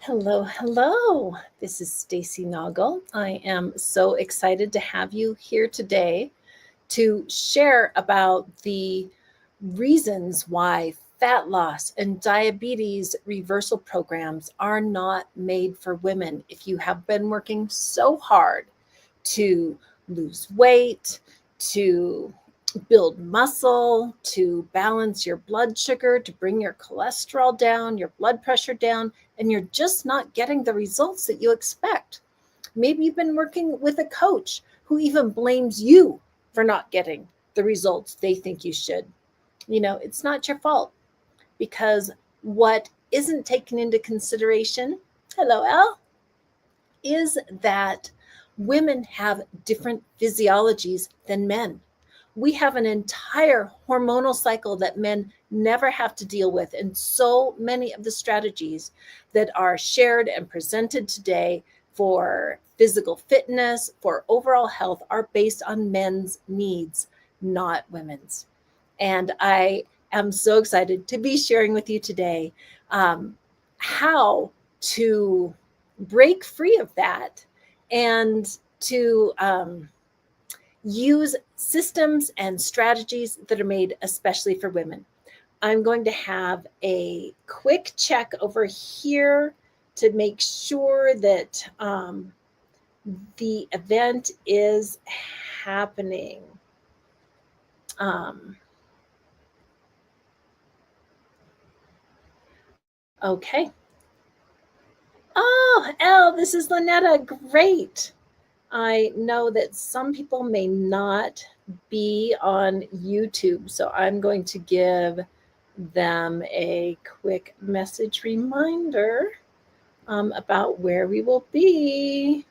Hello, hello. This is Stacy Naugle. I am so excited to have you here today to share about the reasons why fat loss and diabetes reversal programs are not made for women. If you have been working so hard to lose weight, to build muscle, to balance your blood sugar, to bring your cholesterol down, your blood pressure down, and you're just not getting the results that you expect. Maybe you've been working with a coach who even blames you for not getting the results they think you should. It's not your fault, because what isn't taken into consideration, hello, Elle, is that women have different physiologies than men. We have an entire hormonal cycle that men never have to deal with. And so many of the strategies that are shared and presented today for physical fitness, for overall health, are based on men's needs, not women's. And I am so excited to be sharing with you today how to break free of that and to use systems and strategies that are made especially for women. I'm going to have a quick check over here to make sure that the event is happening. Okay. Oh, Elle, this is Lynetta. Great. I know that some people may not be on YouTube, so I'm going to give them a quick message reminder about where we will be.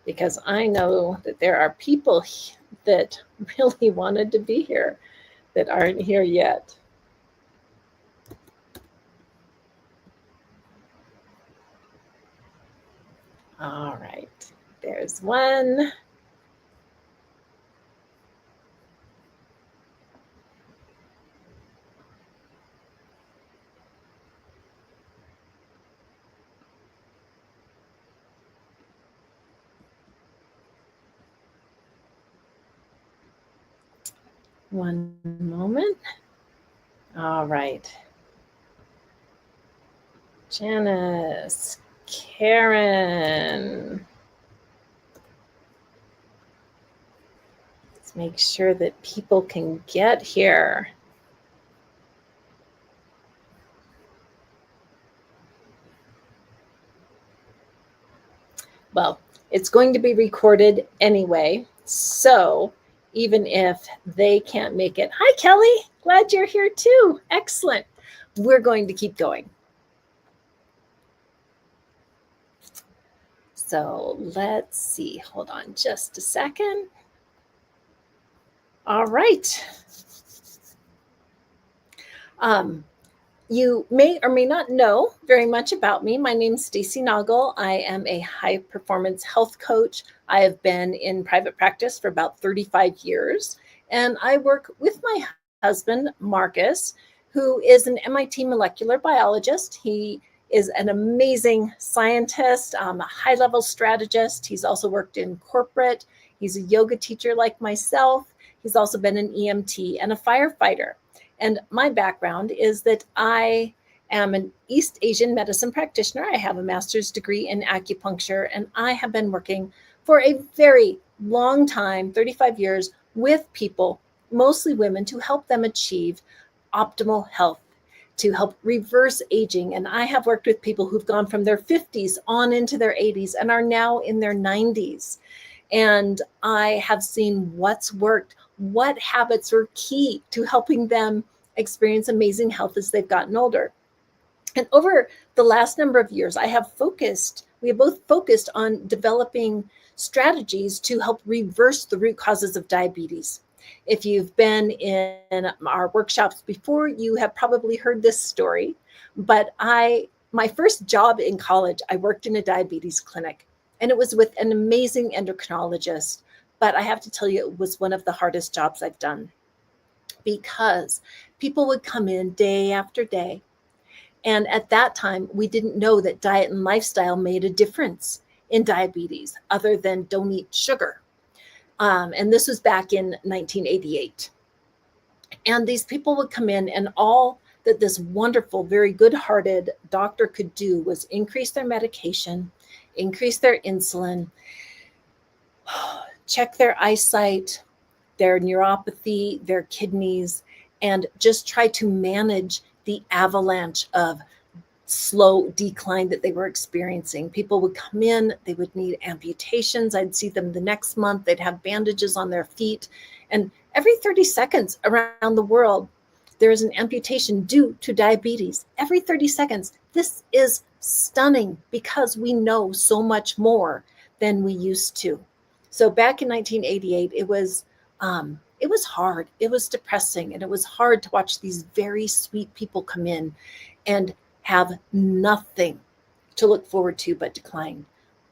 Because I know that there are people that really wanted to be here that aren't here yet. All right, there's one. One moment. All right. Janice, Karen. Let's make sure that people can get here. Well, it's going to be recorded anyway, so even if they can't make it. Hi, Kelly. Glad you're here too. Excellent. We're going to keep going. So let's see. Hold on just a second. All right. You may or may not know very much about me. My name is Stacy Naugle. I am a high performance health coach. I have been in private practice for about 35 years, and I work with my husband, Marcus, who is an MIT molecular biologist. He is an amazing scientist, a high-level strategist. He's also worked in corporate. He's a yoga teacher like myself. He's also been an EMT and a firefighter. And my background is that I am an East Asian medicine practitioner. I have a master's degree in acupuncture, and I have been working for a very long time, 35 years, with people, mostly women, to help them achieve optimal health, to help reverse aging. And I have worked with people who've gone from their 50s on into their 80s and are now in their 90s. And I have seen what's worked, what habits were key to helping them experience amazing health as they've gotten older. And over the last number of years, we have both focused on developing strategies to help reverse the root causes of diabetes. If you've been in our workshops before, you have probably heard this story, but my first job in college, I worked in a diabetes clinic, and it was with an amazing endocrinologist. But I have to tell you, it was one of the hardest jobs I've done. because people would come in day after day. And at that time, we didn't know that diet and lifestyle made a difference in diabetes other than don't eat sugar. And this was back in 1988. And these people would come in, and all that this wonderful, very good-hearted doctor could do was increase their medication, increase their insulin, check their eyesight, their neuropathy, their kidneys, and just try to manage the avalanche of slow decline that they were experiencing. People would come in, they would need amputations. I'd see them the next month. They'd have bandages on their feet. And every 30 seconds around the world, there is an amputation due to diabetes. Every 30 seconds. This is stunning because we know so much more than we used to. So back in 1988, it was hard. It was depressing, and it was hard to watch these very sweet people come in and have nothing to look forward to but decline.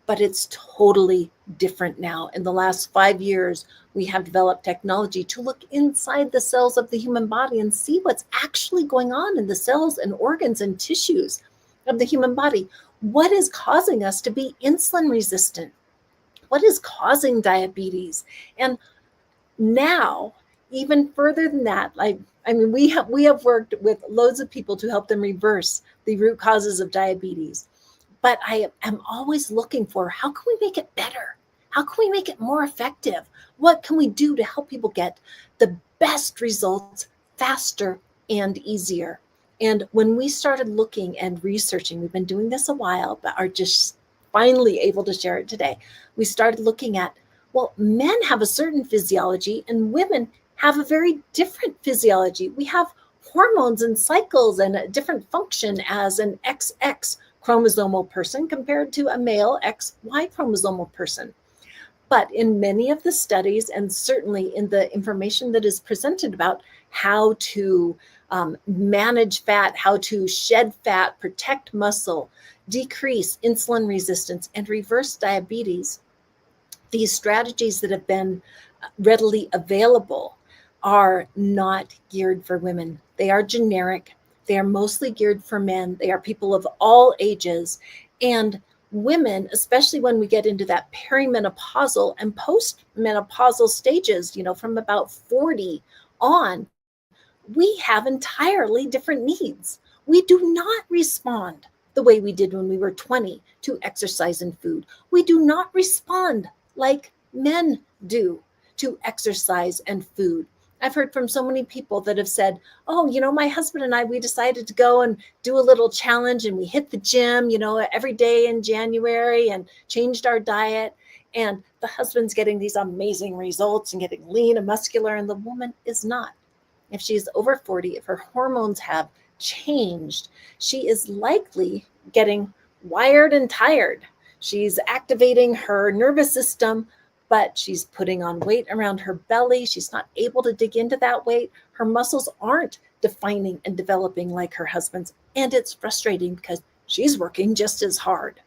But it's totally different now. In the last 5 years, we have developed technology to look inside the cells of the human body and see what's actually going on in the cells and organs and tissues of the human body. What is causing us to be insulin resistant? What is causing diabetes? And now, even further than that, we have worked with loads of people to help them reverse the root causes of diabetes. But I am always looking for, how can we make it better? How can we make it more effective? What can we do to help people get the best results faster and easier? And when we started looking and researching, we've been doing this a while, but are just finally able to share it today. We started looking at, well, men have a certain physiology and women have a very different physiology. We have hormones and cycles and a different function as an XX chromosomal person compared to a male XY chromosomal person. But in many of the studies, and certainly in the information that is presented about how to manage fat, how to shed fat, protect muscle, decrease insulin resistance, and reverse diabetes, these strategies that have been readily available are not geared for women. They are generic. They are mostly geared for men. They are people of all ages. And women, especially when we get into that perimenopausal and postmenopausal stages, from about 40 on, we have entirely different needs. We do not respond the way we did when we were 20 to exercise and food. We do not respond like men do to exercise and food. I've heard from so many people that have said, oh, my husband and I, we decided to go and do a little challenge, and we hit the gym, every day in January, and changed our diet. And the husband's getting these amazing results and getting lean and muscular, and the woman is not. If she's over 40, if her hormones have changed, she is likely getting wired and tired. She's activating her nervous system, but she's putting on weight around her belly. She's not able to dig into that weight. Her muscles aren't defining and developing like her husband's. And it's frustrating because she's working just as hard.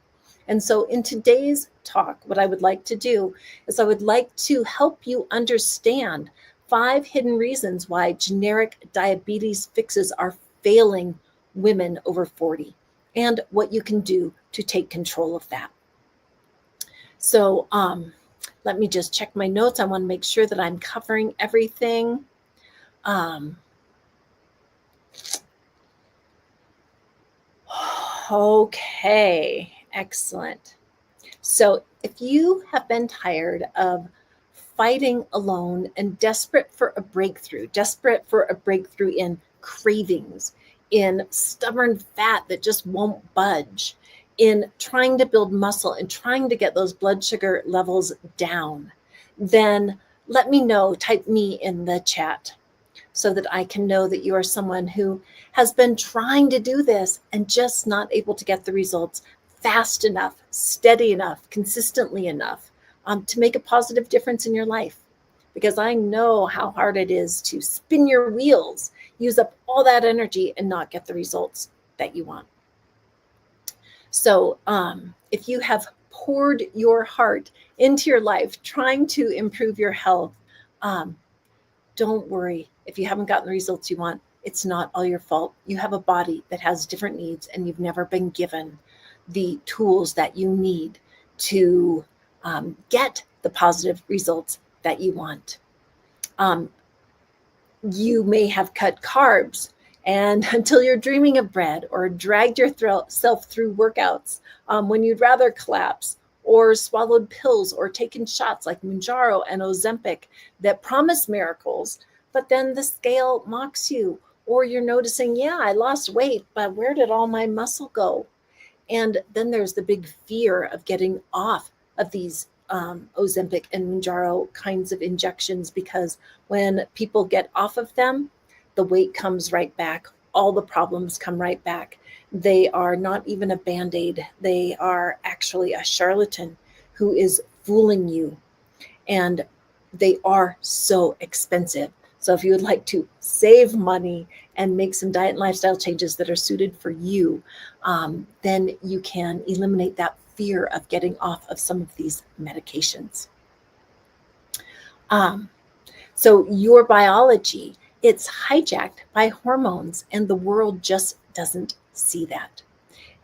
And so in today's talk, what I would like to do is I would like to help you understand 5 hidden reasons why generic diabetes fixes are failing women over 40, and what you can do to take control of that. So let me just check my notes. I want to make sure that I'm covering everything. Okay, excellent. So if you have been tired of fighting alone and desperate for a breakthrough in cravings, in stubborn fat that just won't budge, in trying to build muscle and trying to get those blood sugar levels down, then let me know, type me in the chat so that I can know that you are someone who has been trying to do this and just not able to get the results fast enough, steady enough, consistently enough to make a positive difference in your life. Because I know how hard it is to spin your wheels, use up all that energy and not get the results that you want. So if you have poured your heart into your life, trying to improve your health, don't worry if you haven't gotten the results you want. It's not all your fault. You have a body that has different needs, and you've never been given the tools that you need to get the positive results that you want. You may have cut carbs and until you're dreaming of bread, or dragged yourself through workouts when you'd rather collapse, or swallowed pills or taken shots like Mounjaro and Ozempic that promise miracles, but then the scale mocks you, or you're noticing, yeah, I lost weight, but where did all my muscle go? And then there's the big fear of getting off of these Ozempic and Mounjaro kinds of injections, because when people get off of them, the weight comes right back. All the problems come right back. They are not even a Band-Aid. They are actually a charlatan who is fooling you. And they are so expensive. So if you would like to save money and make some diet and lifestyle changes that are suited for you, then you can eliminate that fear of getting off of some of these medications. So your biology, it's hijacked by hormones, and the world just doesn't see that.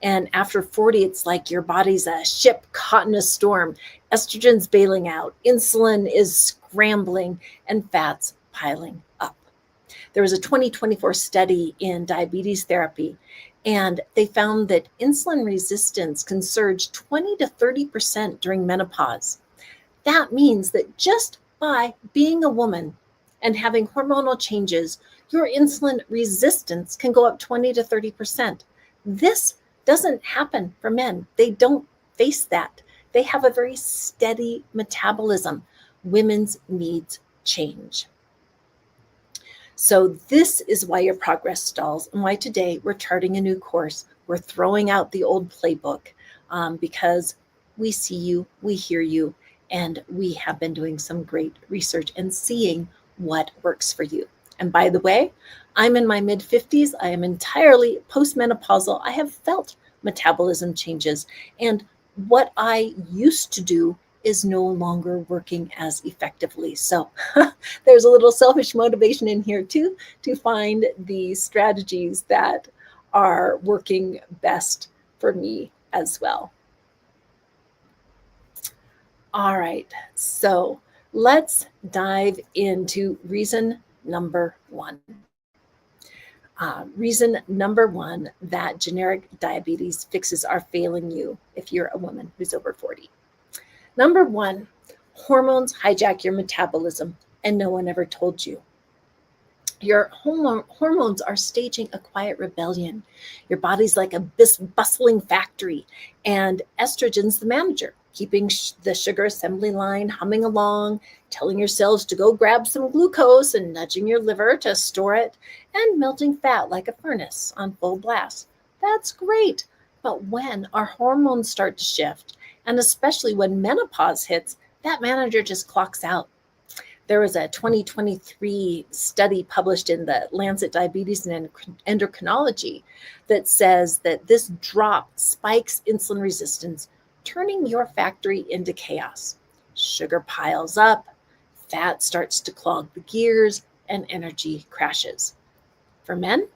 And after 40, it's like your body's a ship caught in a storm. Estrogen's bailing out, insulin is scrambling, and fat's piling up. There was a 2024 study in diabetes therapy, and they found that insulin resistance can surge 20 to 30% during menopause. That means that just by being a woman and having hormonal changes, your insulin resistance can go up 20 to 30%. This doesn't happen for men. They don't face that. They have a very steady metabolism. Women's needs change. So this is why your progress stalls, and why today we're charting a new course. We're throwing out the old playbook because we see you, we hear you, and we have been doing some great research and seeing what works for you. And by the way, I'm in my mid-50s. I am entirely postmenopausal. I have felt metabolism changes, and what I used to do is no longer working as effectively. So there's a little selfish motivation in here too, to find the strategies that are working best for me as well. All right, so let's dive into reason number one. Reason number one that generic diabetes fixes are failing you if you're a woman who's over 40. Number one, hormones hijack your metabolism, and no one ever told you. Your hormones are staging a quiet rebellion. Your body's like a bustling factory, and estrogen's the manager, keeping the sugar assembly line humming along, telling your cells to go grab some glucose and nudging your liver to store it, and melting fat like a furnace on full blast. That's great. But when our hormones start to shift, and especially when menopause hits, that manager just clocks out. There was a 2023 study published in the Lancet Diabetes and Endocrinology that says that this drop spikes insulin resistance, turning your factory into chaos. Sugar piles up, fat starts to clog the gears, and energy crashes. For men,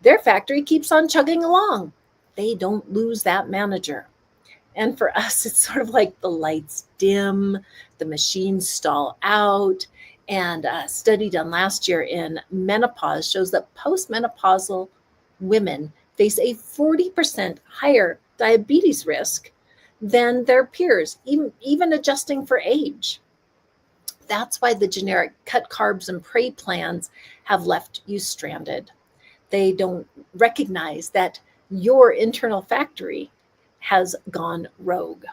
their factory keeps on chugging along. They don't lose that manager. And for us, it's sort of like the lights dim, the machines stall out. And a study done last year in menopause shows that postmenopausal women face a 40% higher diabetes risk than their peers, even adjusting for age. That's why the generic cut carbs and pray plans have left you stranded. They don't recognize that your internal factory has gone rogue.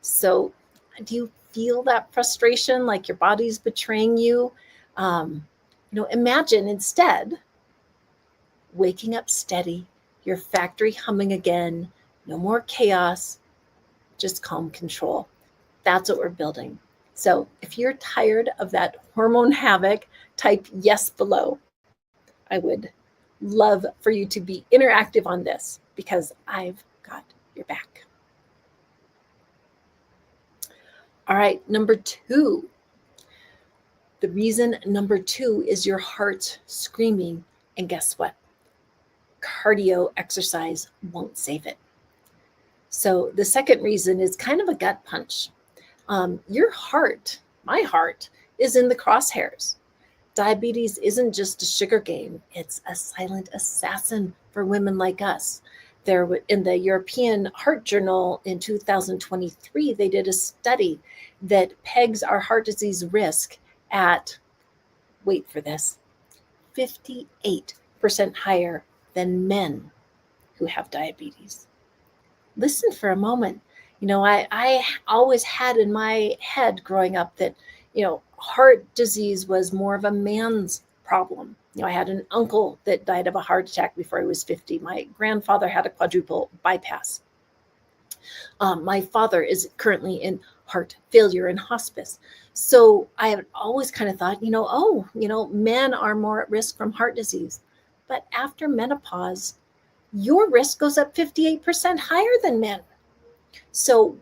So do you feel that frustration, like your body's betraying you? Imagine instead waking up steady, your factory humming again, no more chaos, just calm control. That's what we're building. So if you're tired of that hormone havoc, type yes below. I would love for you to be interactive on this, because I've got your back. All right, number two, The reason number 2 is your heart screaming. And guess what? Cardio exercise won't save it. So the second reason is kind of a gut punch. Your heart, my heart, is in the crosshairs. Diabetes isn't just a sugar game, it's a silent assassin for women like us. In the European Heart Journal in 2023, they did a study that pegs our heart disease risk at, wait for this, 58% higher than men who have diabetes. Listen for a moment. I always had in my head growing up that, heart disease was more of a man's problem. I had an uncle that died of a heart attack before he was 50. My grandfather had a quadruple bypass. My father is currently in heart failure and hospice. So I have always kind of thought, men are more at risk from heart disease. But after menopause, your risk goes up 58% higher than men. So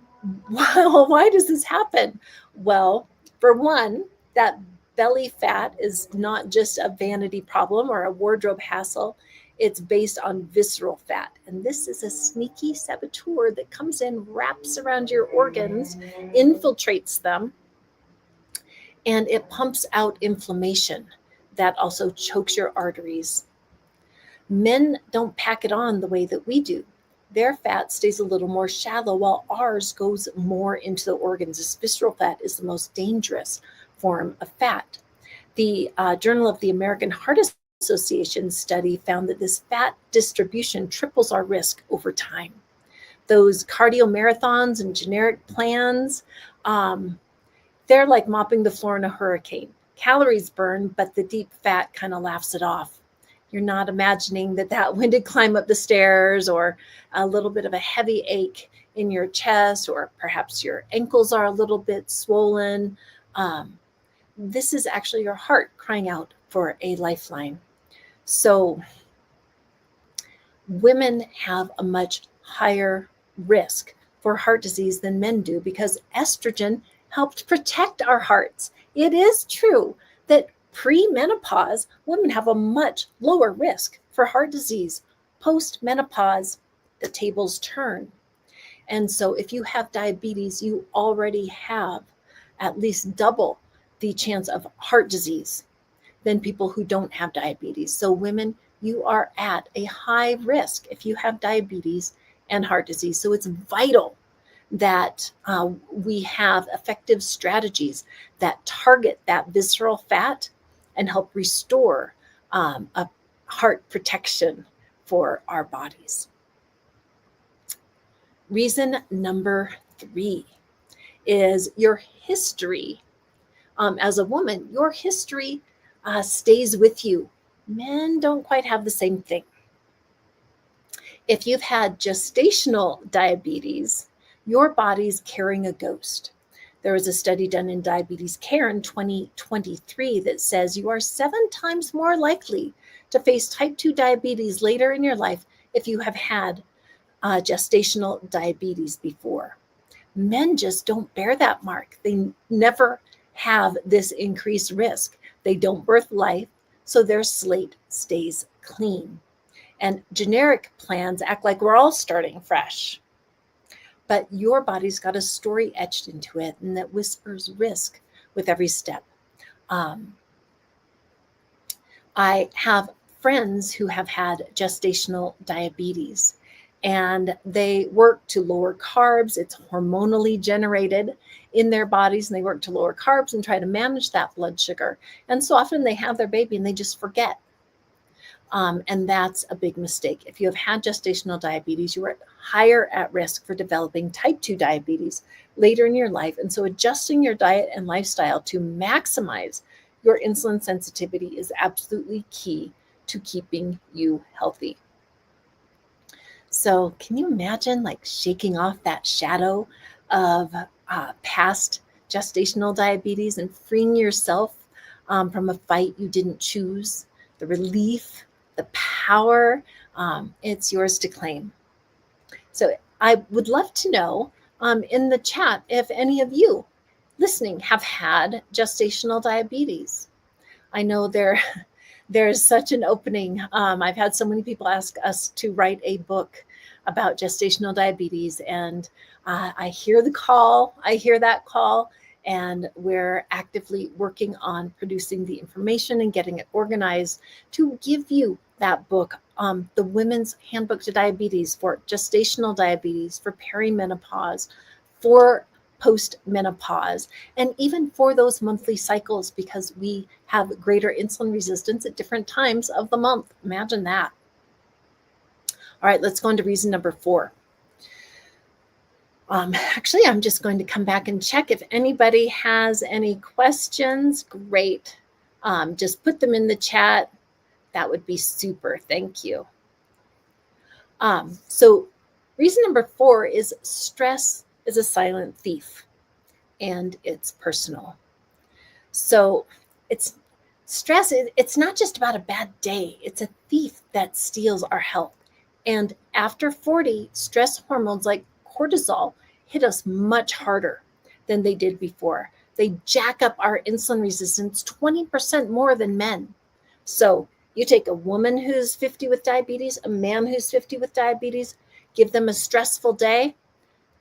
why does this happen? Well, for one, that belly fat is not just a vanity problem or a wardrobe hassle. It's based on visceral fat. And this is a sneaky saboteur that comes in, wraps around your organs, infiltrates them, and it pumps out inflammation that also chokes your arteries. Men don't pack it on the way that we do. Their fat stays a little more shallow while ours goes more into the organs. This visceral fat is the most dangerous form of fat. The Journal of the American Heart Association study found that this fat distribution triples our risk over time. Those cardio marathons and generic plans, they're like mopping the floor in a hurricane. Calories burn, but the deep fat kind of laughs it off. You're not imagining that winded climb up the stairs or a little bit of a heavy ache in your chest, or perhaps your ankles are a little bit swollen. This is actually your heart crying out for a lifeline. So women have a much higher risk for heart disease than men do because estrogen helped protect our hearts. It is true that pre-menopause, women have a much lower risk for heart disease. Post-menopause, the tables turn. And so if you have diabetes, you already have at least double the chance of heart disease than people who don't have diabetes. So women, you are at a high risk if you have diabetes and heart disease. So it's vital that we have effective strategies that target that visceral fat and help restore a heart protection for our bodies. Reason number 3 is your history. As a woman, your history stays with you. Men don't quite have the same thing. If you've had gestational diabetes, your body's carrying a ghost. There was a study done in Diabetes Care in 2023 that says you are 7 times more likely to face type 2 diabetes later in your life if you have had gestational diabetes before. Men just don't bear that mark. They never have this increased risk. They don't birth life, so their slate stays clean. And generic plans act like we're all starting fresh. But your body's got a story etched into it, and that whispers risk with every step. I have friends who have had gestational diabetes, and they work to lower carbs. It's hormonally generated in their bodies, and they work to lower carbs and try to manage that blood sugar. And so often they have their baby and they just forget. And that's a big mistake. If you have had gestational diabetes, you are higher at risk for developing type 2 diabetes later in your life. And so adjusting your diet and lifestyle to maximize your insulin sensitivity is absolutely key to keeping you healthy. So can you imagine like shaking off that shadow of past gestational diabetes and freeing yourself from a fight you didn't choose? The relief, the power, it's yours to claim. So I would love to know in the chat if any of you listening have had gestational diabetes. I know there's such an opening. I've had so many people ask us to write a book about gestational diabetes, and I hear the call. I hear that call, and we're actively working on producing the information and getting it organized to give you that book, the Women's Handbook to Diabetes, for gestational diabetes, for perimenopause, for postmenopause, and even for those monthly cycles, because we have greater insulin resistance at different times of the month. Imagine that. All right, let's go into reason number 4. Actually, I'm just going to come back and check if anybody has any questions. Great. Just put them in the chat. That would be super. Thank you. So reason number 4 is stress is a silent thief, and it's personal. So it's stress. It's not just about a bad day. It's a thief that steals our health. And after 40, stress hormones like cortisol hit us much harder than they did before. They jack up our insulin resistance 20% more than men. So you take a woman who's 50 with diabetes, a man who's 50 with diabetes, give them a stressful day,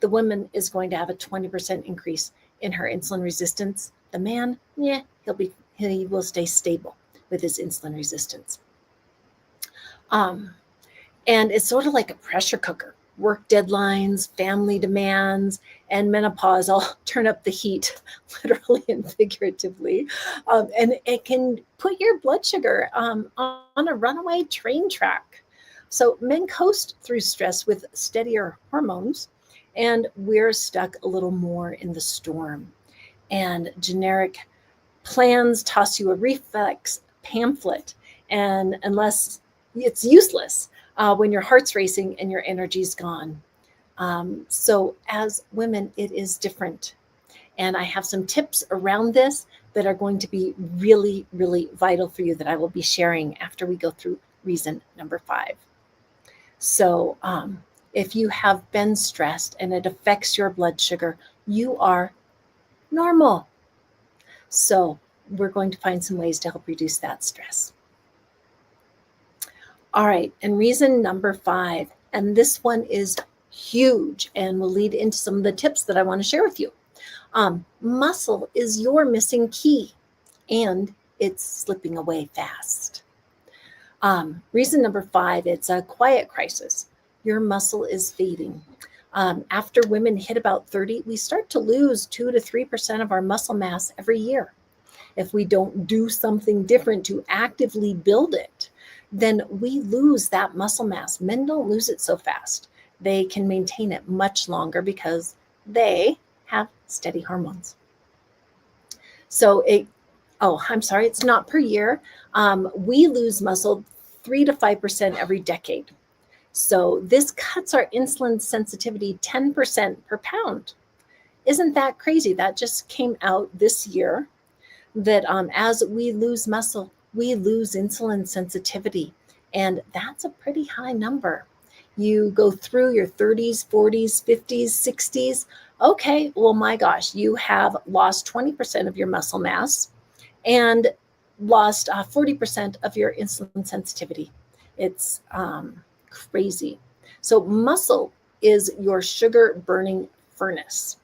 the woman is going to have a 20% increase in her insulin resistance. The man, he will stay stable with his insulin resistance. And it's sort of like a pressure cooker. Work deadlines, family demands, and menopause all turn up the heat, literally and figuratively. And it can put your blood sugar on a runaway train track. So men coast through stress with steadier hormones, and we're stuck a little more in the storm. And generic plans toss you a reflex pamphlet, and unless it's useless when your heart's racing and your energy's gone. So as women, it is different. And I have some tips around this that are going to be really, really vital for you that I will be sharing after we go through reason number 5. So if you have been stressed and it affects your blood sugar, you are normal. So we're going to find some ways to help reduce that stress. All right, and reason number 5, and this one is huge and will lead into some of the tips that I want to share with you. Muscle is your missing key, and it's slipping away fast. Reason number 5, it's a quiet crisis. Your muscle is fading. After women hit about 30, we start to lose 2 to 3% of our muscle mass every year. If we don't do something different to actively build it, then we lose that muscle mass. Men don't lose it so fast. They can maintain it much longer because they have steady hormones. So it's not per year. We lose muscle 3 to 5% every decade. So this cuts our insulin sensitivity 10% per pound. Isn't that crazy? That just came out this year, that as we lose muscle, we lose insulin sensitivity. And that's a pretty high number. You go through your 30s, 40s, 50s, 60s. Okay, well, my gosh, you have lost 20% of your muscle mass and lost 40% of your insulin sensitivity. It's crazy. So muscle is your sugar burning furnace.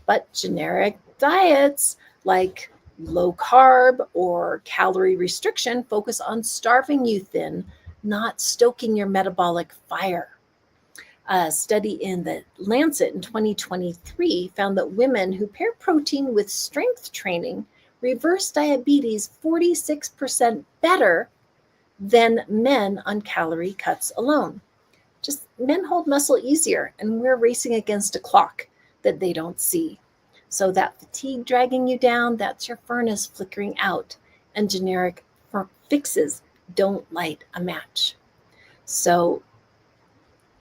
But generic diets like low carb or calorie restriction focus on starving you thin, not stoking your metabolic fire. A study in the Lancet in 2023 found that women who pair protein with strength training reverse diabetes 46% better than men on calorie cuts alone. Just men hold muscle easier, and we're racing against a clock that they don't see. So that fatigue dragging you down, that's your furnace flickering out, and generic fixes don't light a match. So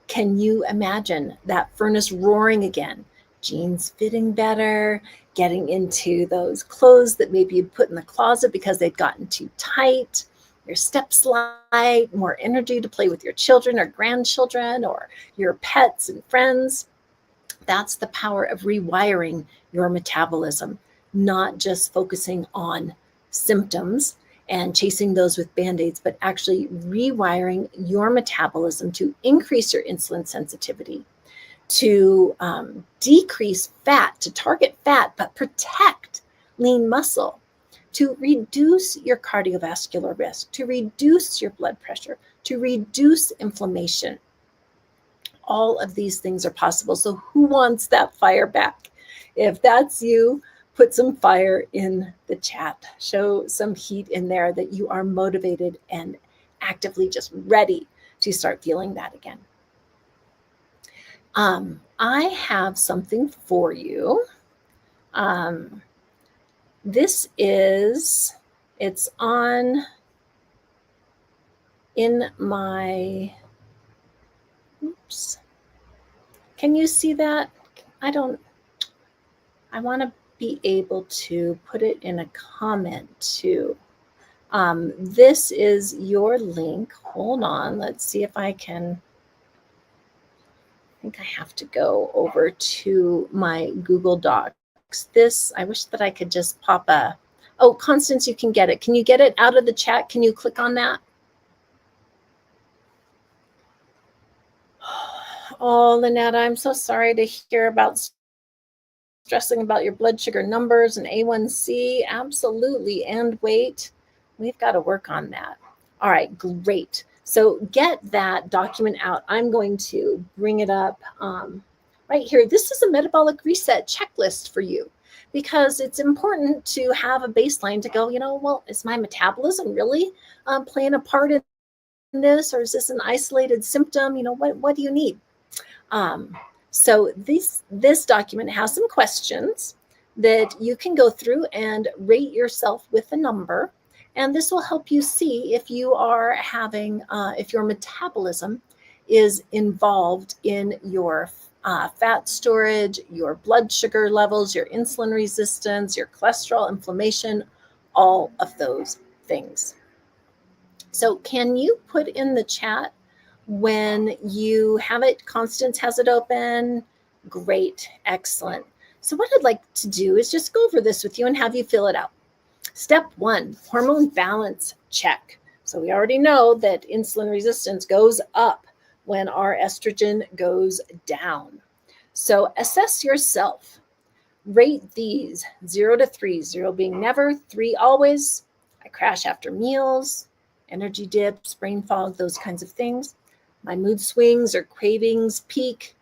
can you imagine that furnace roaring again? Jeans fitting better, getting into those clothes that maybe you put in the closet because they'd gotten too tight, your steps light, more energy to play with your children or grandchildren or your pets and friends. That's the power of rewiring your metabolism. not just focusing on symptoms and chasing those with Band-Aids, but actually rewiring your metabolism to increase your insulin sensitivity, to decrease fat, to target fat, but protect lean muscle, to reduce your cardiovascular risk, to reduce your blood pressure, to reduce inflammation. All of these things are possible. So who wants that fire back? If that's you, put some fire in the chat. Show some heat in there that you are motivated and actively just ready to start feeling that again. I have something for you. This is, it's on in my, oops. Can you see that? I want to be able to put it in a comment too. This is your link. Hold on. Let's see if I can. I think I have to go over to my Google Docs. This, I wish that I could just pop a, oh, Constance, you can get it. Can you get it out of the chat? Can you click on that? Oh, Lynette, I'm so sorry to hear about stressing about your blood sugar numbers and A1C. Absolutely. And weight. We've got to work on that. All right, great. So get that document out. I'm going to bring it up right here. This is a metabolic reset checklist for you because it's important to have a baseline to go, you know, well, is my metabolism really playing a part in this, or is this an isolated symptom? You know, what do you need? So this document has some questions that you can go through and rate yourself with a number. And this will help you see if you are having, if your metabolism is involved in your fat storage, your blood sugar levels, your insulin resistance, your cholesterol, inflammation, all of those things. So can you put in the chat when you have it? Constance has it open. Great, excellent. So what I'd like to do is just go over this with you and have you fill it out. Step 1, hormone balance check. So we already know that insulin resistance goes up when our estrogen goes down. So assess yourself. Rate these 0 to 3, 0 being never, 3 always. I crash after meals, energy dips, brain fog, those kinds of things. My mood swings or cravings peak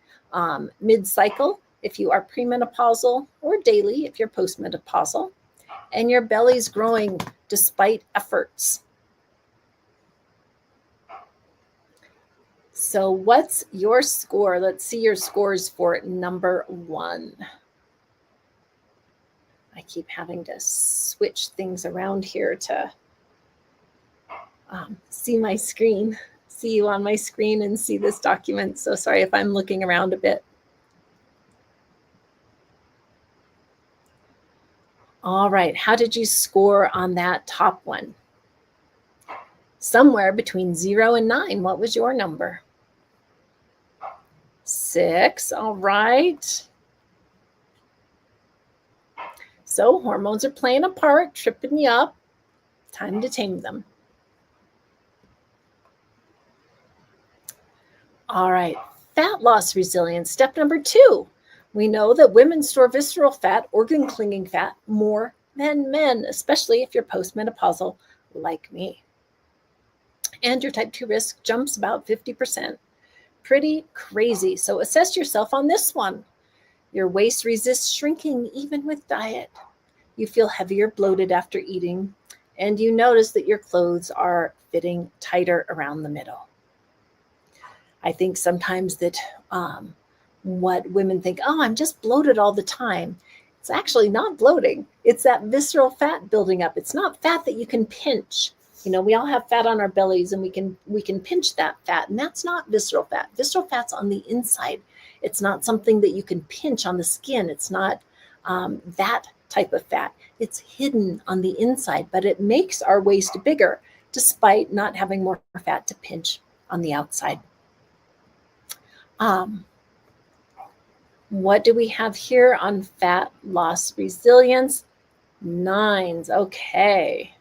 mid-cycle if you are premenopausal, or daily if you're postmenopausal. And your belly's growing despite efforts. So what's your score? Let's see your scores for number 1. I keep having to switch things around here to see my screen, see you on my screen and see this document. So sorry if I'm looking around a bit. All right, how did you score on that top one? Somewhere between 0 and 9. What was your number? 6, all right. So hormones are playing a part, tripping you up. Time to tame them. All right, fat loss resilience. Step number 2. We know that women store visceral fat, organ clinging fat, more than men, especially if you're postmenopausal like me. And your type 2 risk jumps about 50%. Pretty crazy. So assess yourself on this one. Your waist resists shrinking even with diet. You feel heavier, bloated after eating, and you notice that your clothes are fitting tighter around the middle. I think sometimes that what women think, oh, I'm just bloated all the time. It's actually not bloating. It's that visceral fat building up. It's not fat that you can pinch. You know, we all have fat on our bellies and we can pinch that fat, and that's not visceral fat. Visceral fat's on the inside. It's not something that you can pinch on the skin. It's not that type of fat. It's hidden on the inside, but it makes our waist bigger despite not having more fat to pinch on the outside. What do we have here on fat loss resilience? Nines. Okay.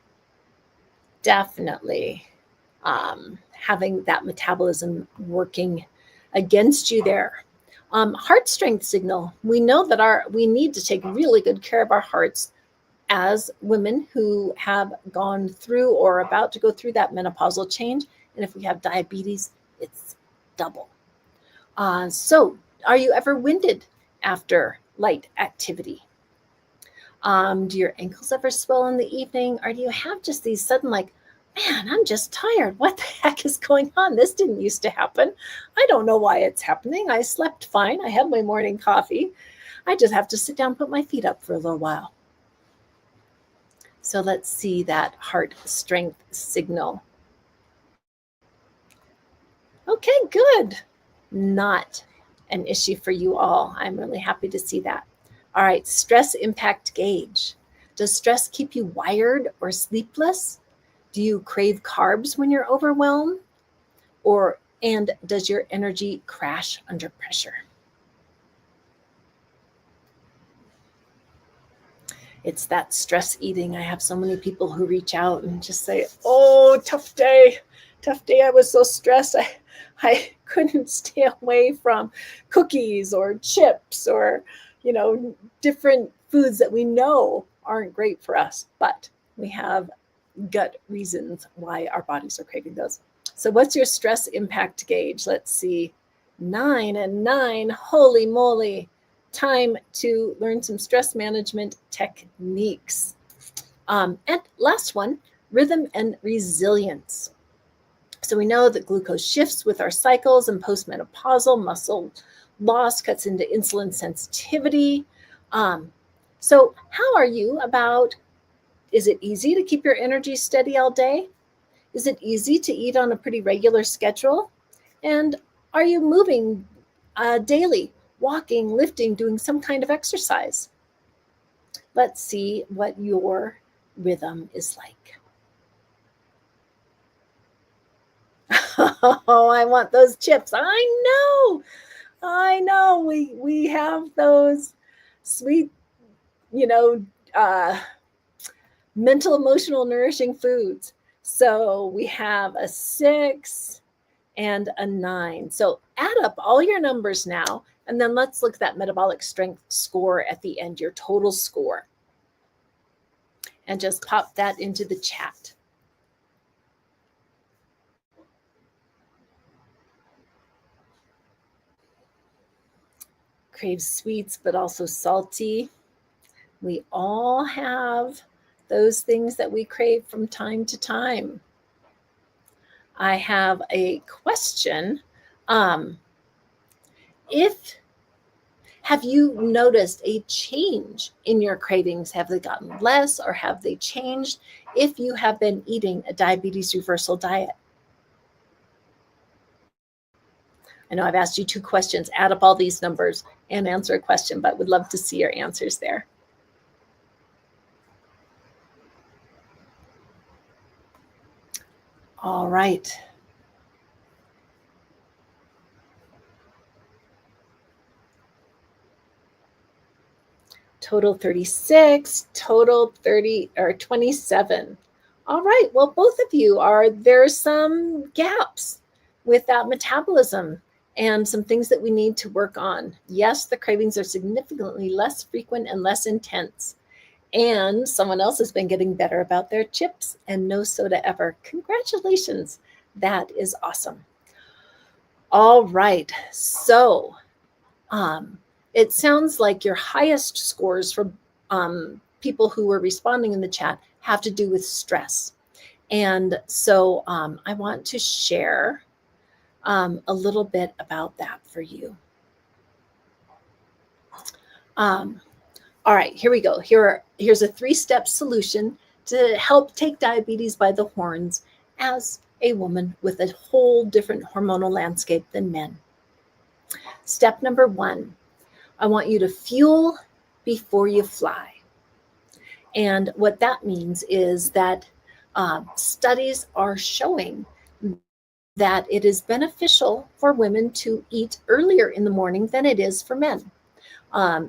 Definitely having that metabolism working against you there. Heart strength signal. We know that we need to take really good care of our hearts as women who have gone through or about to go through that menopausal change. And if we have diabetes, it's double. So are you ever winded after light activity? Do your ankles ever swell in the evening? Or do you have just these sudden man, I'm just tired. What the heck is going on? This didn't used to happen. I don't know why it's happening. I slept fine. I had my morning coffee. I just have to sit down and put my feet up for a little while. So let's see that heart strength signal. Okay, good. Not an issue for you all. I'm really happy to see that. All right, stress impact gauge. Does stress keep you wired or sleepless? Do you crave carbs when you're overwhelmed? And does your energy crash under pressure? It's that stress eating. I have so many people who reach out and just say, oh, tough day. Tough day. I was so stressed. I couldn't stay away from cookies or chips or, different foods that we know aren't great for us, but we have gut reasons why our bodies are craving those. So what's your stress impact gauge? Let's see. 9 and 9. Holy moly. Time to learn some stress management techniques. And last one, rhythm and resilience. So we know that glucose shifts with our cycles, and postmenopausal muscle loss cuts into insulin sensitivity. So how are you about, is it easy to keep your energy steady all day? Is it easy to eat on a pretty regular schedule? And are you moving daily, walking, lifting, doing some kind of exercise? Let's see what your rhythm is like. Oh, I want those chips. I know. We have those sweet, mental, emotional, nourishing foods. So we have a 6 and a 9. So add up all your numbers now, and then let's look at that metabolic strength score at the end, your total score. And just pop that into the chat. Crave sweets, but also salty. We all have those things that we crave from time to time. I have a question. Have you noticed a change in your cravings? Have they gotten less or have they changed if you have been eating a diabetes reversal diet? I know I've asked you 2 questions. Add up all these numbers and answer a question, but would love to see your answers there. All right. Total 36, total 30 or 27. All right. Well, both of you there's some gaps with that metabolism and some things that we need to work on. Yes, the cravings are significantly less frequent and less intense. And someone else has been getting better about their chips and no soda ever. Congratulations. That is awesome. All right. So it sounds like your highest scores for people who were responding in the chat have to do with stress. And so I want to share a little bit about that for you. All right, here we go. Here's a 3-step solution to help take diabetes by the horns as a woman with a whole different hormonal landscape than men. Step number 1, I want you to fuel before you fly. And what that means is that studies are showing that it is beneficial for women to eat earlier in the morning than it is for men.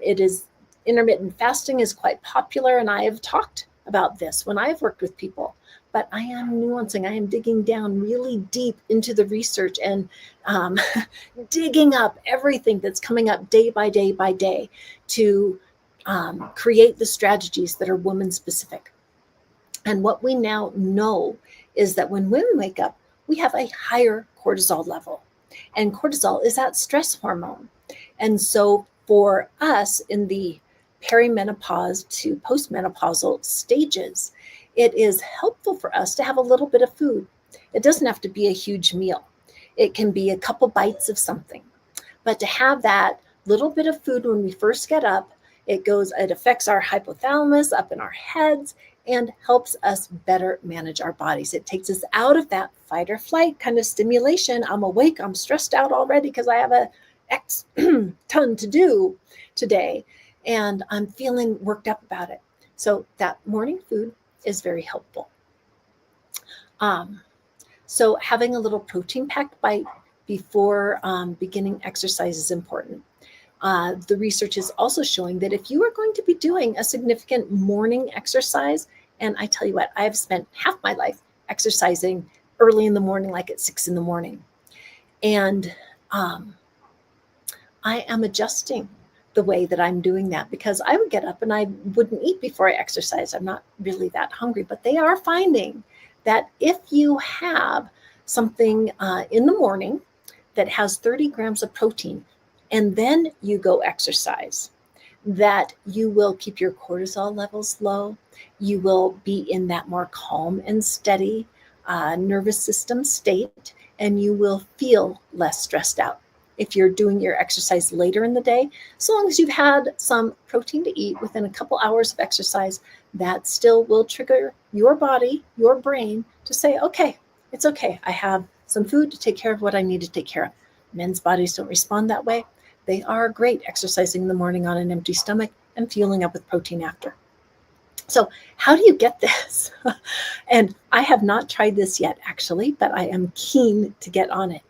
It is Intermittent fasting is quite popular, and I have talked about this when I've worked with people, but I am nuancing. I am digging down really deep into the research and digging up everything that's coming up day by day by day to create the strategies that are women specific. And what we now know is that when women wake up, we have a higher cortisol level. And cortisol is that stress hormone. And so for us in the perimenopause to postmenopausal stages, it is helpful for us to have a little bit of food. It doesn't have to be a huge meal. It can be a couple bites of something. But to have that little bit of food when we first get up, it affects our hypothalamus up in our heads and helps us better manage our bodies. It takes us out of that fight or flight kind of stimulation. I'm awake, I'm stressed out already because I have a X ton to do today, and I'm feeling worked up about it. So that morning food is very helpful. So having a little protein-packed bite before beginning exercise is important. The research is also showing that if you are going to be doing a significant morning exercise, and I tell you what, I've spent half my life exercising early in the morning, like at 6 a.m. And I am adjusting the way that I'm doing that, because I would get up and I wouldn't eat before I exercise. I'm not really that hungry, but they are finding that if you have something in the morning that has 30 grams of protein, and then you go exercise, that you will keep your cortisol levels low. You will be in that more calm and steady nervous system state, and you will feel less stressed out. If you're doing your exercise later in the day, so long as you've had some protein to eat within a couple hours of exercise, that still will trigger your body, your brain to say, okay, it's okay. I have some food to take care of what I need to take care of. Men's bodies don't respond that way. They are great exercising in the morning on an empty stomach and fueling up with protein after. So how do you get this? And I have not tried this yet, actually, but I am keen to get on it.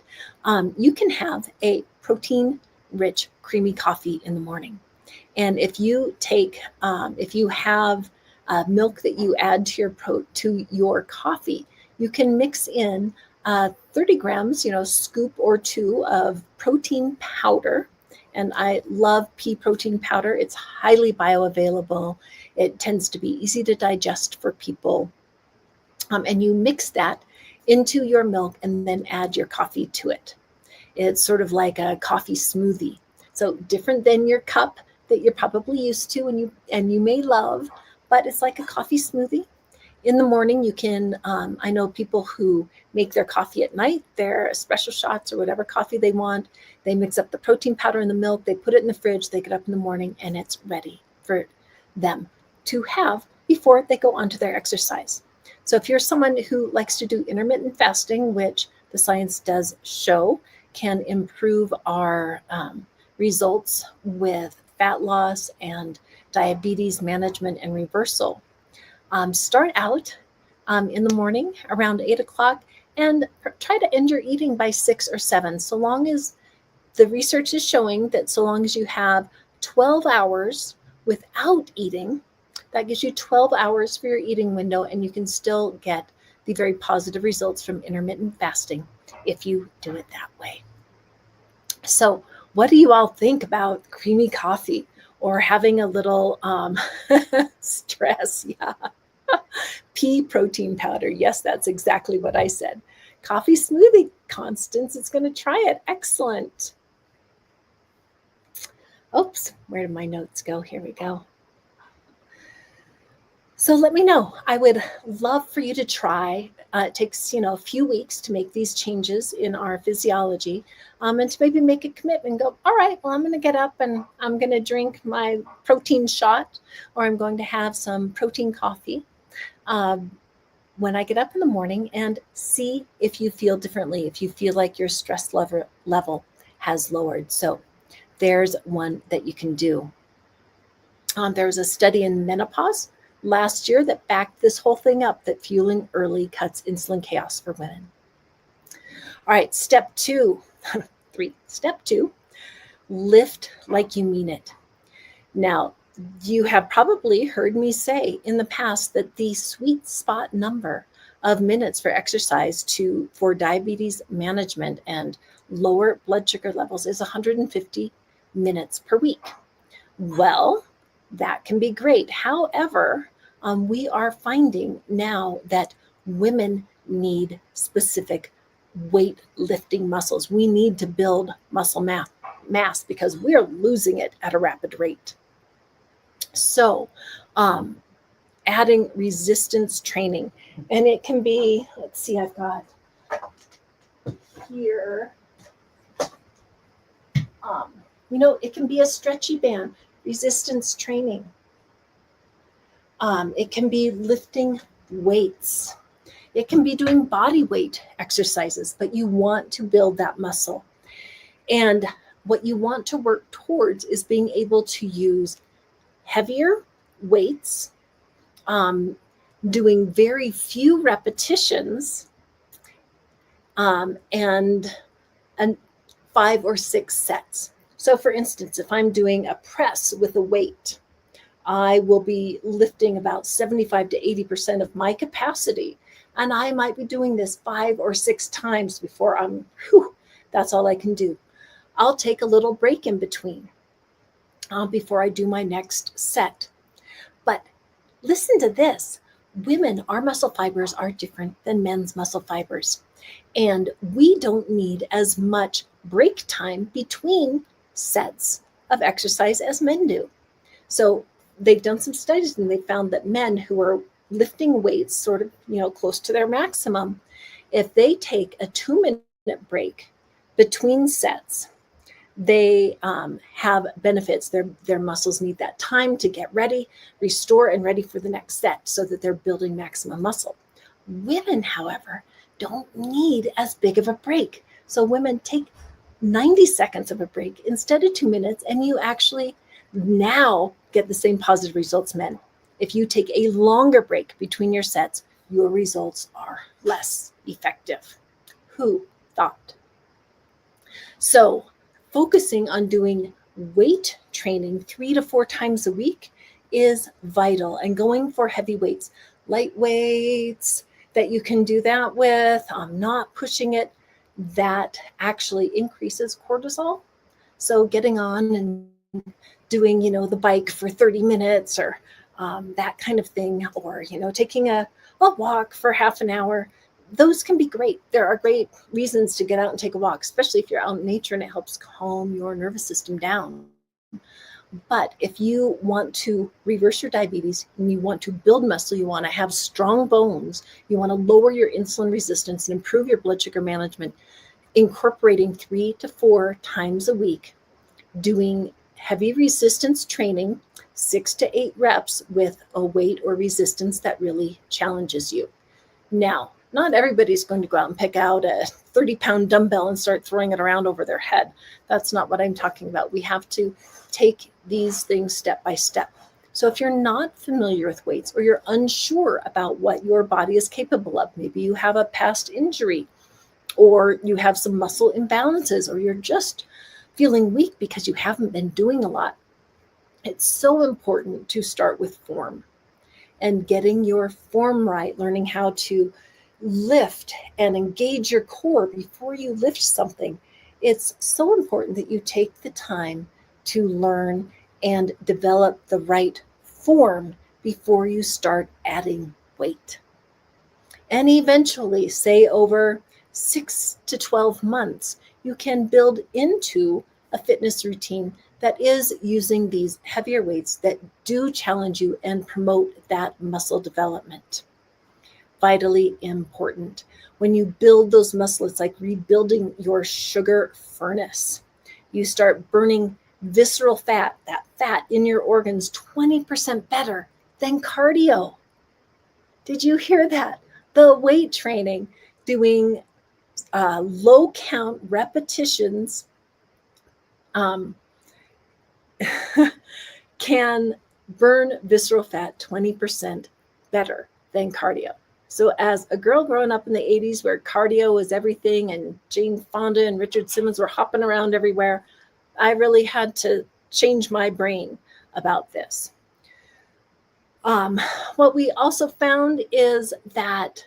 You can have a protein-rich, creamy coffee in the morning. And if you have milk that you add to your coffee, you can mix in 30 grams, scoop or two of protein powder. And I love pea protein powder. It's highly bioavailable. It tends to be easy to digest for people. And you mix that into your milk and then add your coffee to it. It's sort of like a coffee smoothie. So different than your cup that you're probably used to and you may love, but it's like a coffee smoothie. In the morning, you can, I know people who make their coffee at night, their espresso shots or whatever coffee they want. They mix up the protein powder in the milk, they put it in the fridge, they get up in the morning, and it's ready for them to have before they go on to their exercise. So if you're someone who likes to do intermittent fasting, which the science does show can improve our results with fat loss and diabetes management and reversal, start out in the morning around 8 o'clock and try to end your eating by 6 or 7. So long as the research is showing that so long as you have 12 hours without eating, that gives you 12 hours for your eating window, and you can still get the very positive results from intermittent fasting if you do it that way. So what do you all think about creamy coffee or having a little stress? Yeah. Pea protein powder. Yes, that's exactly what I said. Coffee smoothie. Constance is going to try it. Excellent. Oops, where did my notes go? Here we go. So let me know. I would love for you to try. It takes, a few weeks to make these changes in our physiology, and to maybe make a commitment and go, all right, well, I'm going to get up and I'm going to drink my protein shot, or I'm going to have some protein coffee when I get up in the morning, and see if you feel differently, if you feel like your stress level has lowered. So there's one that you can do. There was a study in menopause last year that backed this whole thing up, that fueling early cuts insulin chaos for women. All right, step 2, Step 2, lift like you mean it. Now, You have probably heard me say in the past that the sweet spot number of minutes for exercise for diabetes management and lower blood sugar levels is 150 minutes per week. Well, that can be great. However, we are finding now that women need specific weightlifting muscles. We need to build muscle mass because we're losing it at a rapid rate. So, adding resistance training, and it can be, let's see, I've got here, it can be a stretchy band, resistance training. It can be lifting weights. It can be doing body weight exercises, but you want to build that muscle. And what you want to work towards is being able to use heavier weights, doing very few repetitions, and 5 or 6 sets. So for instance, if I'm doing a press with a weight, I will be lifting about 75 to 80% of my capacity. And I might be doing this 5 or 6 times before that's all I can do. I'll take a little break in between before I do my next set. But listen to this. Women, our muscle fibers are different than men's muscle fibers. And we don't need as much break time between sets of exercise as men do. So they've done some studies and they found that men who are lifting weights sort of, close to their maximum, if they take a 2-minute break between sets, they have benefits. Their muscles need that time to get ready, restore, and ready for the next set so that they're building maximum muscle. Women, however, don't need as big of a break. So women take 90 seconds of a break instead of 2 minutes, and you actually now get the same positive results men. If you take a longer break between your sets, your results are less effective. Who thought? So focusing on doing weight training 3 to 4 times a week is vital, and going for heavy weights, light weights that you can do that with, not pushing it, that actually increases cortisol. So getting on and doing, the bike for 30 minutes or that kind of thing, or, taking a walk for half an hour, those can be great. There are great reasons to get out and take a walk, especially if you're out in nature and it helps calm your nervous system down. But if you want to reverse your diabetes and you want to build muscle, you want to have strong bones, you want to lower your insulin resistance and improve your blood sugar management, incorporating 3 to 4 times a week, doing heavy resistance training, 6 to 8 reps with a weight or resistance that really challenges you. Now, not everybody's going to go out and pick out a 30-pound dumbbell and start throwing it around over their head. That's not what I'm talking about. We have to take these things step by step. So if you're not familiar with weights or you're unsure about what your body is capable of, maybe you have a past injury or you have some muscle imbalances or you're just feeling weak because you haven't been doing a lot, it's so important to start with form and getting your form right, learning how to lift and engage your core before you lift something. It's so important that you take the time to learn and develop the right form before you start adding weight. And eventually, say over 6 to 12 months, you can build into a fitness routine that is using these heavier weights that do challenge you and promote that muscle development. Vitally important. When you build those muscles, it's like rebuilding your sugar furnace. You start burning visceral fat, that fat in your organs, 20% better than cardio. Did you hear that? The weight training, doing low count repetitions can burn visceral fat 20% better than cardio. So as a girl growing up in the 80s where cardio was everything and Jane Fonda and Richard Simmons were hopping around everywhere, I really had to change my brain. about this. What we also found is that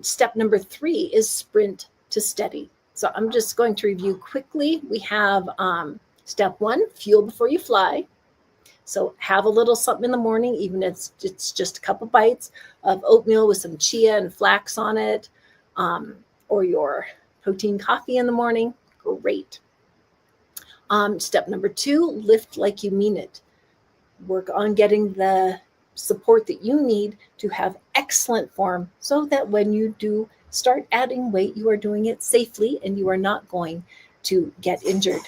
step number 3 is sprint to steady. So I'm just going to review quickly. We have step 1, fuel before you fly. So have a little something in the morning, even if it's just a couple bites of oatmeal with some chia and flax on it, or your protein coffee in the morning. Great. Step number 2, lift like you mean it. Work on getting the support that you need to have excellent form so that when you do start adding weight, you are doing it safely and you are not going to get injured.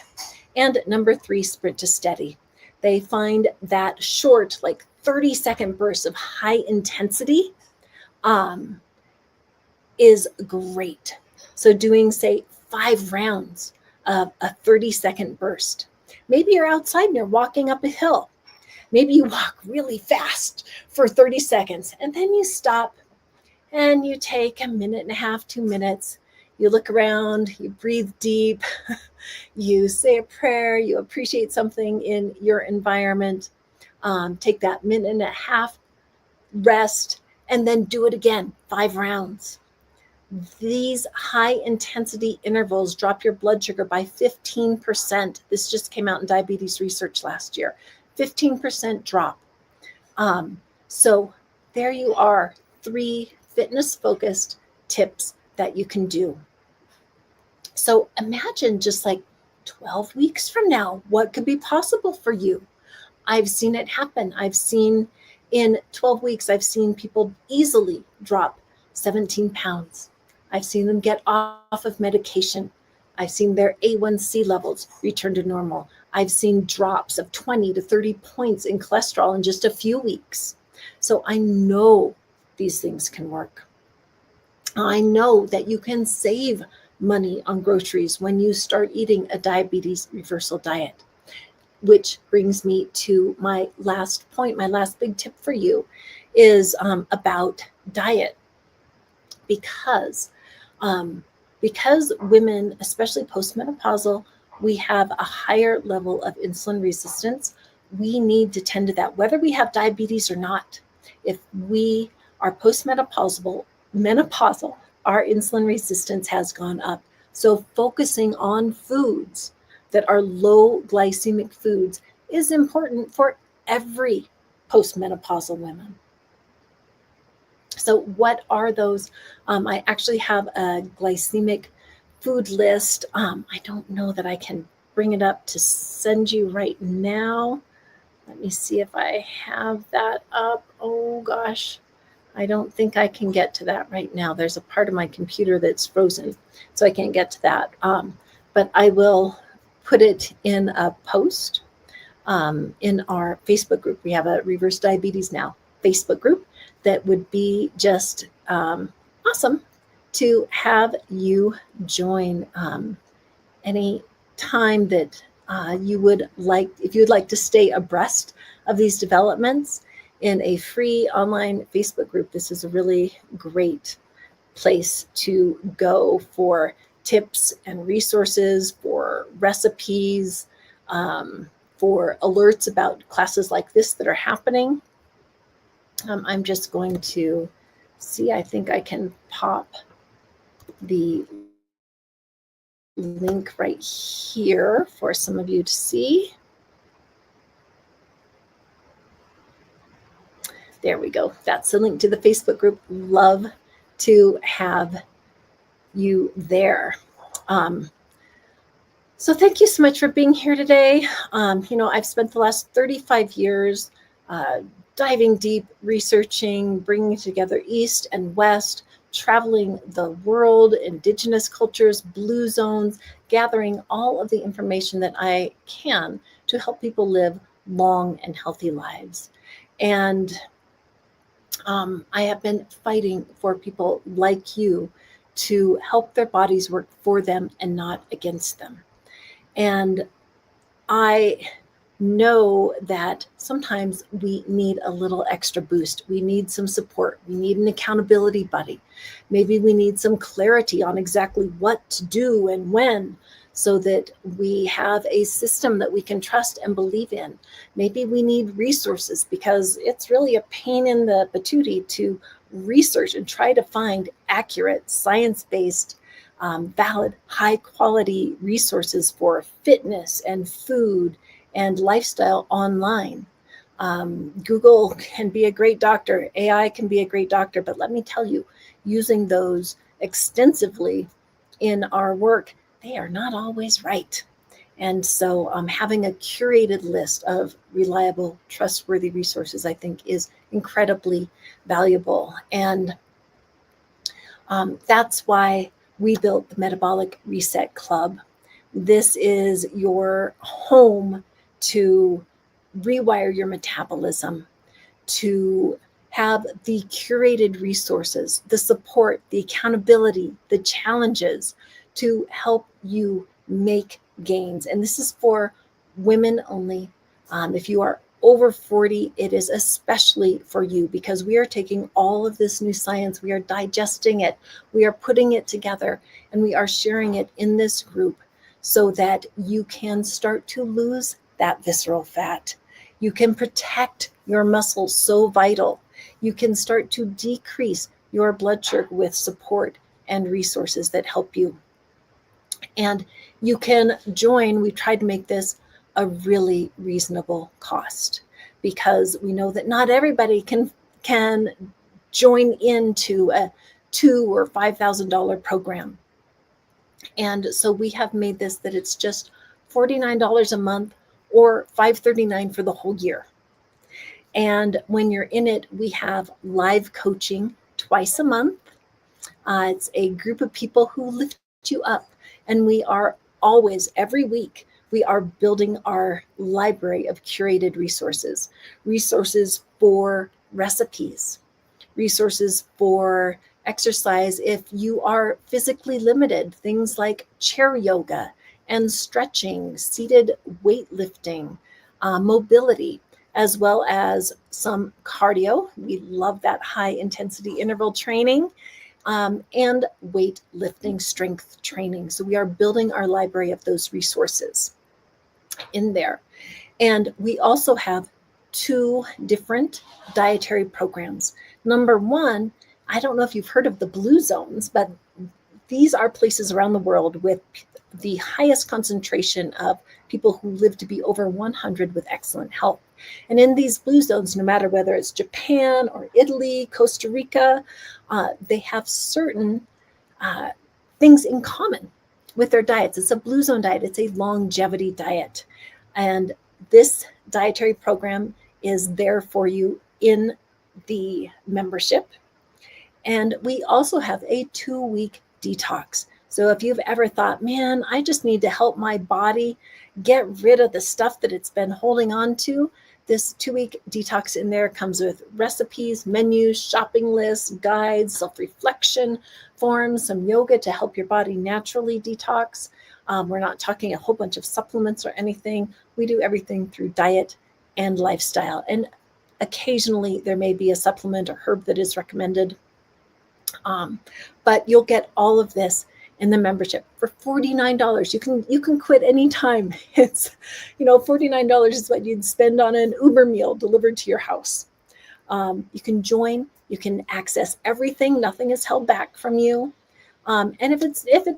And number 3, sprint to steady. They find that short, like 30-second bursts of high intensity is great. So doing, say, 5 rounds of a 30-second burst. Maybe you're outside and you're walking up a hill. Maybe you walk really fast for 30 seconds and then you stop and you take a minute and a half, 2 minutes. You look around, you breathe deep, you say a prayer, you appreciate something in your environment. Take that minute and a half rest and then do it again, 5 rounds. These high intensity intervals drop your blood sugar by 15%. This just came out in diabetes research last year. 15% drop. So there you are, 3 fitness-focused tips that you can do. So imagine just like 12 weeks from now, what could be possible for you? I've seen it happen. I've seen in 12 weeks, I've seen people easily drop 17 pounds. I've seen them get off of medication. I've seen their A1C levels return to normal. I've seen drops of 20 to 30 points in cholesterol in just a few weeks. So I know these things can work. I know that you can save money on groceries when you start eating a diabetes reversal diet, which brings me to my last point. My last big tip for you is about diet, because women, especially postmenopausal, we have a higher level of insulin resistance. We need to tend to that, whether we have diabetes or not. If we are postmenopausal, our insulin resistance has gone up. So focusing on foods that are low glycemic foods is important for every postmenopausal woman. So what are those? I actually have a glycemic food list. I don't know that I can bring it up to send you right now. Let me see if I have that up. Oh gosh, I don't think I can get to that right now. There's a part of my computer that's frozen, so I can't get to that. But I will put it in a post in our Facebook group. We have a Reverse Diabetes Now Facebook group that would be just awesome to have you join any time that you would like, if you'd like to stay abreast of these developments in a free online Facebook group. This is a really great place to go for tips and resources, for recipes, for alerts about classes like this that are happening. I'm just going to see, I think I can pop the link right here for some of you to see. There we go. That's the link to the Facebook group. Love to have you there. So thank you so much for being here today. I've spent the last 35 years diving deep, researching, bringing together East and West, traveling the world, indigenous cultures, blue zones, gathering all of the information that I can to help people live long and healthy lives. And I have been fighting for people like you to help their bodies work for them and not against them. And I know that sometimes we need a little extra boost. We need some support. We need an accountability buddy. Maybe we need some clarity on exactly what to do and when. so that we have a system that we can trust and believe in. Maybe we need resources because it's really a pain in the patootie to research and try to find accurate, science-based, valid, high-quality resources for fitness and food and lifestyle online. Google can be a great doctor, AI can be a great doctor, but let me tell you, using those extensively in our work, they are not always right. And so having a curated list of reliable, trustworthy resources, I think, is incredibly valuable. And that's why we built the Metabolic Reset Club. This is your home to rewire your metabolism, to have the curated resources, the support, the accountability, the challenges to help you make gains. And this is for women only. If you are over 40, it is especially for you, because we are taking all of this new science, we are digesting it, we are putting it together, and we are sharing it in this group so that you can start to lose that visceral fat. You can protect your muscles, so vital. You can start to decrease your blood sugar with support and resources that help you. And you can join. We tried to make this a really reasonable cost, because we know that not everybody can join into a $2,000 or $5,000 program. And so we have made this that it's just $49 a month or $539 for the whole year. And when you're in it, we have live coaching twice a month. It's a group of people who lift you up. And we are always, every week, we are building our library of curated resources, resources for recipes, resources for exercise if you are physically limited, things like chair yoga and stretching, seated weightlifting, mobility, as well as some cardio. We love that high intensity interval training, and weightlifting strength training. So we are building our library of those resources in there. And we also have 2 different dietary programs. Number one, I don't know if you've heard of the blue zones, but these are places around the world with the highest concentration of people who live to be over 100 with excellent health. And in these blue zones, no matter whether it's Japan or Italy, Costa Rica, they have certain things in common with their diets. It's a blue zone diet. It's a longevity diet. And this dietary program is there for you in the membership. And we also have a 2-week detox. So if you've ever thought, man, I just need to help my body get rid of the stuff that it's been holding on to, this 2-week detox in there comes with recipes, menus, shopping lists, guides, self-reflection forms, some yoga to help your body naturally detox. We're not talking a whole bunch of supplements or anything. We do everything through diet and lifestyle. And occasionally there may be a supplement or herb that is recommended. But you'll get all of this in the membership for $49. You can quit anytime. It's, $49 is what you'd spend on an Uber meal delivered to your house. You can join, you can access everything. Nothing is held back from you. And if it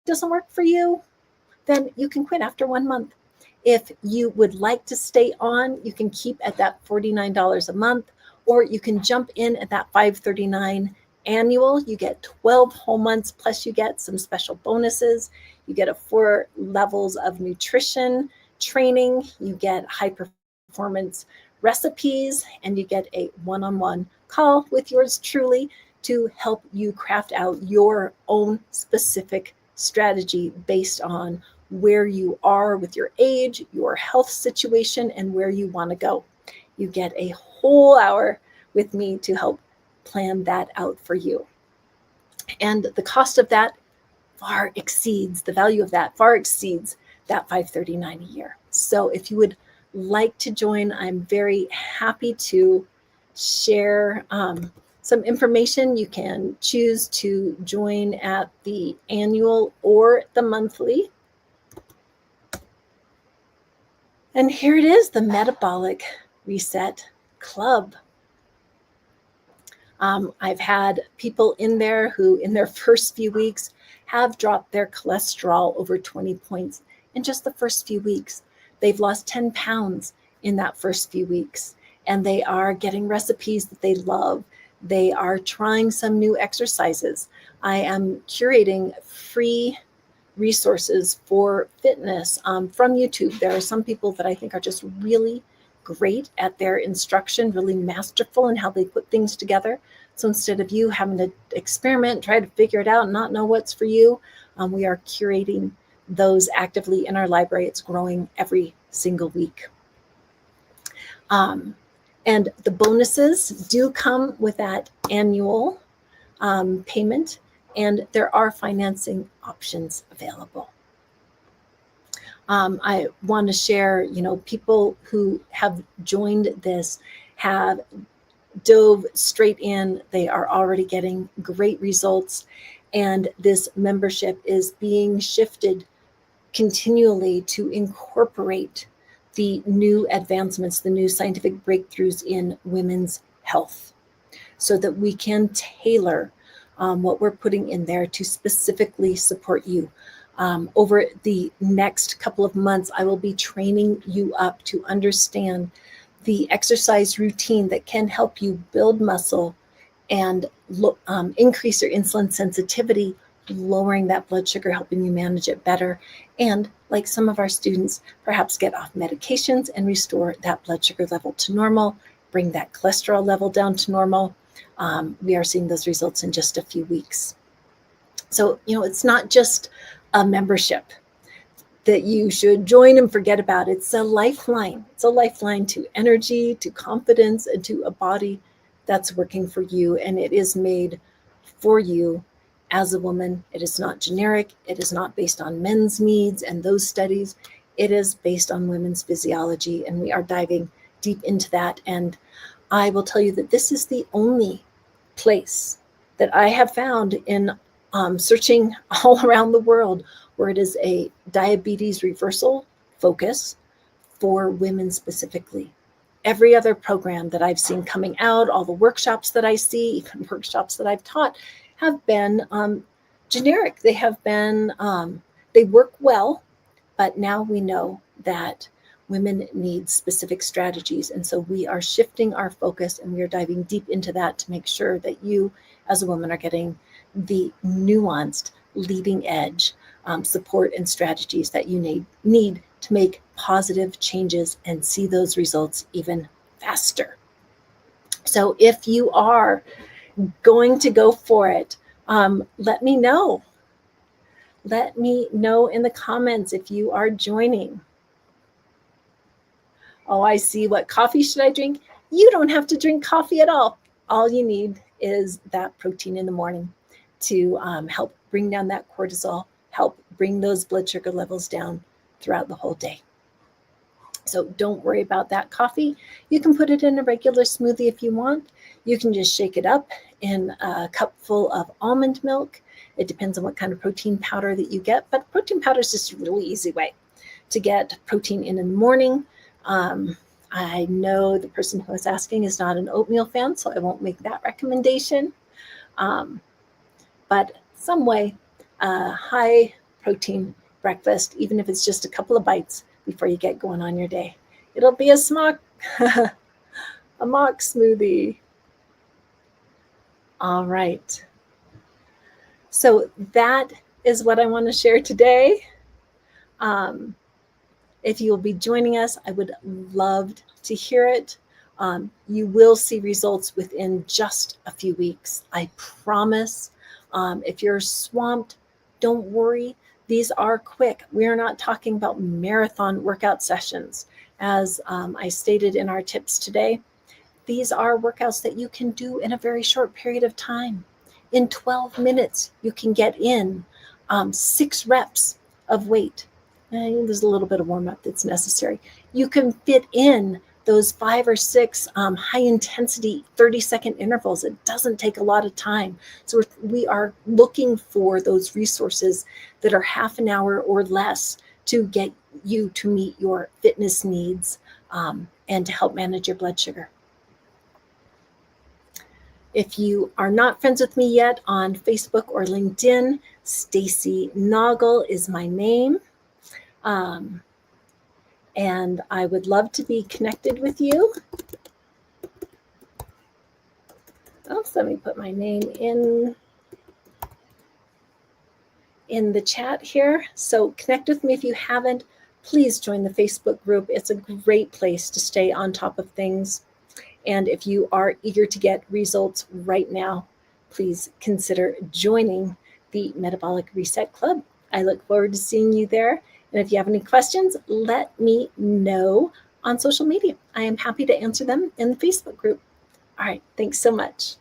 doesn't work for you, then you can quit after 1 month. If you would like to stay on, you can keep at that $49 a month, or you can jump in at that $539 annual. You get 12 whole months, plus you get some special bonuses. You get 4 levels of nutrition training. You get high performance recipes, and you get a one-on-one call with yours truly to help you craft out your own specific strategy based on where you are with your age, your health situation, and where you want to go. You get a whole hour with me to help plan that out for you. And the cost of that far exceeds, the value of that far exceeds that $539 a year. So if you would like to join, I'm very happy to share some information. You can choose to join at the annual or the monthly. And here it is, the Metabolic Reset Club. I've had people in there who in their first few weeks have dropped their cholesterol over 20 points in just the first few weeks. They've lost 10 pounds in that first few weeks, and they are getting recipes that they love. They are trying some new exercises. I am curating free resources for fitness from YouTube. There are some people that I think are just really great at their instruction, really masterful in how they put things together. So instead of you having to experiment, try to figure it out, and not know what's for you, we are curating those actively in our library. It's growing every single week. And the bonuses do come with that annual payment, and there are financing options available. I want to share, people who have joined this have dove straight in. They are already getting great results, and this membership is being shifted continually to incorporate the new advancements, the new scientific breakthroughs in women's health, so that we can tailor what we're putting in there to specifically support you. Over the next couple of months, I will be training you up to understand the exercise routine that can help you build muscle and increase your insulin sensitivity, lowering that blood sugar, helping you manage it better. And like some of our students, perhaps get off medications and restore that blood sugar level to normal, bring that cholesterol level down to normal. We are seeing those results in just a few weeks. So, it's not just a membership that you should join and forget about. It's a lifeline. It's a lifeline to energy, to confidence, and to a body that's working for you. And it is made for you as a woman. It is not generic. It is not based on men's needs and those studies. It is based on women's physiology. And we are diving deep into that. And I will tell you that this is the only place that I have found in searching all around the world where it is a diabetes reversal focus for women specifically. Every other program that I've seen coming out, all the workshops that I see, even workshops that I've taught, have been generic. They have been, they work well, but now we know that women need specific strategies. And so we are shifting our focus, and we are diving deep into that to make sure that you as a woman are getting the nuanced, leading edge support and strategies that you need to make positive changes and see those results even faster. So if you are going to go for it, let me know. Let me know in the comments if you are joining. Oh, I see. What coffee should I drink? You don't have to drink coffee at all. All you need is that protein in the morning to help bring down that cortisol, help bring those blood sugar levels down throughout the whole day. So don't worry about that coffee. You can put it in a regular smoothie if you want. You can just shake it up in a cup full of almond milk. It depends on what kind of protein powder that you get, but protein powder is just a really easy way to get protein in the morning. I know the person who is asking is not an oatmeal fan, so I won't make that recommendation. But some way, high protein breakfast, even if it's just a couple of bites before you get going on your day. It'll be a mock smoothie. All right. So that is what I want to share today. If you will be joining us, I would love to hear it. You will see results within just a few weeks. I promise. If you're swamped, don't worry. These are quick. We are not talking about marathon workout sessions. As I stated in our tips today, these are workouts that you can do in a very short period of time. In 12 minutes, you can get in 6 reps of weight. And there's a little bit of warm up that's necessary. You can fit in those 5 or 6 high intensity 30-second intervals. It doesn't take a lot of time. So we are looking for those resources that are half an hour or less to get you to meet your fitness needs and to help manage your blood sugar. If you are not friends with me yet on Facebook or LinkedIn, Stacy Naugle is my name. And I would love to be connected with you. Oh, so let me put my name in the chat here. So connect with me if you haven't. Please join the Facebook group. It's a great place to stay on top of things. And if you are eager to get results right now, please consider joining the Metabolic Reset Club. I look forward to seeing you there. And if you have any questions, let me know on social media. I am happy to answer them in the Facebook group. All right, thanks so much.